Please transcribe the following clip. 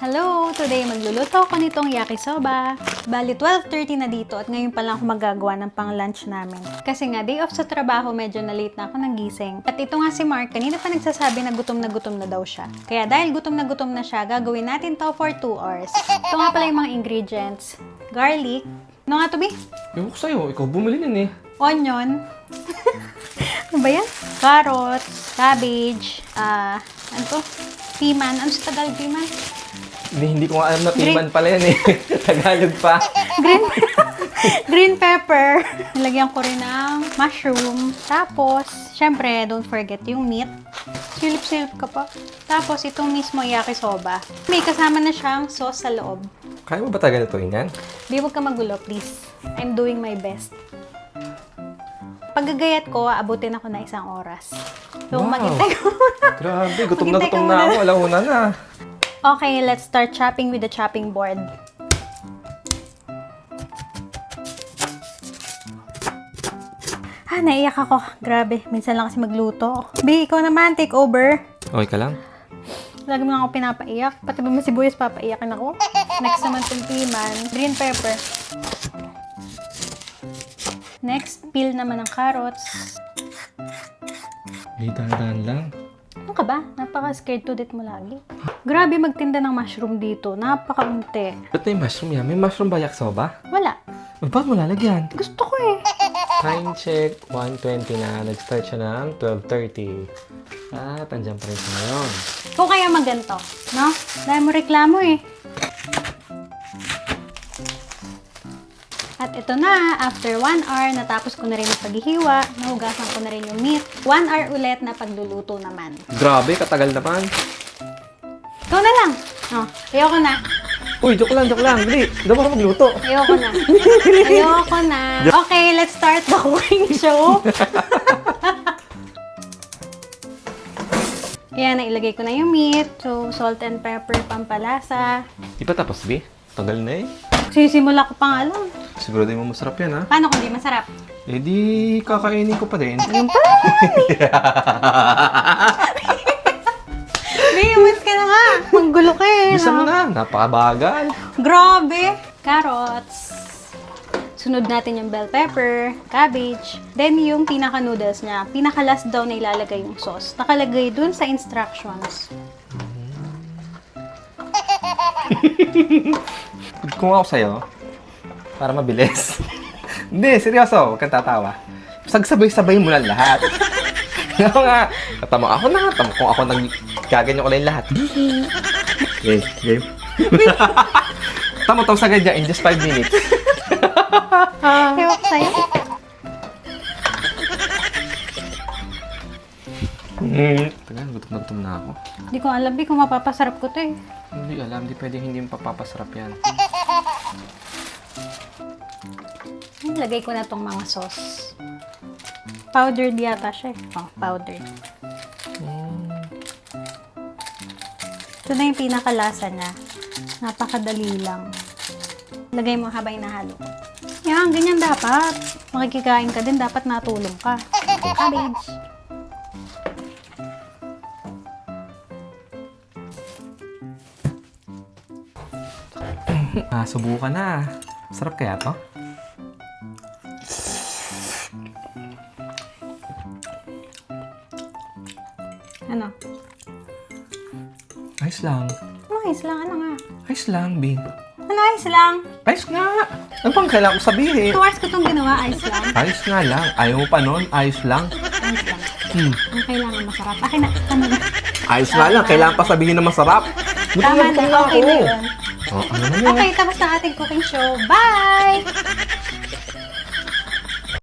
Hello! Today magluluto ako nitong yakisoba. Bali 12:30 na dito at ngayon pa lang ako magagawa ng pang-lunch namin. Kasi nga day off sa trabaho, medyo na late na ako ng gising. At ito nga si Mark, kanina pa nagsasabi na gutom na daw siya. Kaya dahil gutom na siya, gagawin natin to for 2 hours. Ito nga pala yung mga ingredients. Garlic. Ano nga to, Bi? Ewan ko sa'yo, ikaw bumili nun eh. Onion. Ano ba yan? Carrots, cabbage, ano to? Piman. Ano sa Tagalog piman? Hindi ko nga alam na piman pala yan eh. Tagalog pa. Green pepper. Nilagyan ko rin ng mushroom. Tapos, syempre, don't forget yung meat. Silip-silip ka pa. Tapos, itong mismo yakisoba. May kasama na siyang sauce sa loob. Kaya mo ba taga lutuin yan? Di, huwag ka magulo, please. I'm doing my best. Paggagayat ko, abutin ako na 1 oras. So, Wow. maghintay ko. Grabe, gutom Maghintay ka na muna. ako. Alauna na. Okay, let's start chopping with the chopping board. Naiyak ako. Grabe, minsan lang kasi magluto. Bi, ikaw naman, take over. Okay ka lang? Lagi mo nga ako pinapaiyak. Pati ba may sibuyas, papaiyakin ako. Next naman itong piman. Green pepper. Next, peel naman ng carrots. Dahan-dahan lang. Ano ka ba? Napaka-scared to death mo lagi. Grabe magtinda ng mushroom dito. Napaka-unti. Ba't may mushroom yan? May mushroom ba yakisoba? Wala. Ba't mo lalagyan? Gusto ko eh. Time check, 1:20 na. Nag-start siya ng 12:30. At andyan pa rin siya ngayon. Kung kaya maganto, no? Dahil mo reklamo eh. At ito na, after 1 hour, natapos ko na rin yung paghihiwa, nahugasan ko na rin yung meat. 1 hour ulit na pagluluto naman. Grabe, katagal naman. Ikaw na lang. Oh, ayoko na. Uy, joke lang. Dali, daw ako magluto. Ayoko na. Ayoko na. Okay, let's start the cooking show. Kaya nailagay ko na yung meat. So, salt and pepper, pampalasa. Di pa tapos, Bi? Tagal na eh. Sisimula ko pa nga lang. Siguro din mo masarap yan, ha? Paano kung di masarap? Eh di, kakainin ko pa din. Yung pa! Biwas ka na nga! Manggulo ka eh. Bisa mo no? na, napakabagal. Grabe! Carrots. Sunod natin yung bell pepper, cabbage. Then yung pinaka-noodles niya. Pinaka-last daw na ilalagay yung sauce. Nakalagay dun sa instructions. Kung ako sa'yo, para mabilis. Hindi, seryoso, huwag kang tatawa. Sagsabay-sabay mo lang lahat. Ako nga, ako na, kung ako nagkaganyan ko lang lahat. Game. Tama sa ganyan in just 5 minutes. Ewan ko sa'yo. Tagal, gutom na ako. Hindi ko alam kung mapapasarap ko to eh. Hindi alam, di pwede hindi mapapasarap yan. Lagay ko na tong mga sauce. Powdered yata siya eh. Oh, powdered. Ito na yung pinakalasa niya. Napakadali lang. Lagay mo habang inahalo. Yan, ganyan dapat. Makikikain ka din, dapat natulong ka. Cabbage. Subukan na. Sarap kaya to? Ano? Ayos lang. Ano ayos lang? Ano nga? Ayos lang, Bin. Ano ayos lang? Ayos nga. Ano pang kailangan ko sabihin? 2 hours ko itong ginawa, ayos lang. Ayos nga lang. Ayaw mo pa nun? Ayos lang. Ayos lang. Hmm. Ang kailangan masarap. Akin na, tama na. Ayos nga lang. Kailangan pa sabihin na masarap. Tama na, okay na yun. Oh, ano na yun? Okay, tapos na ating cooking show. Bye!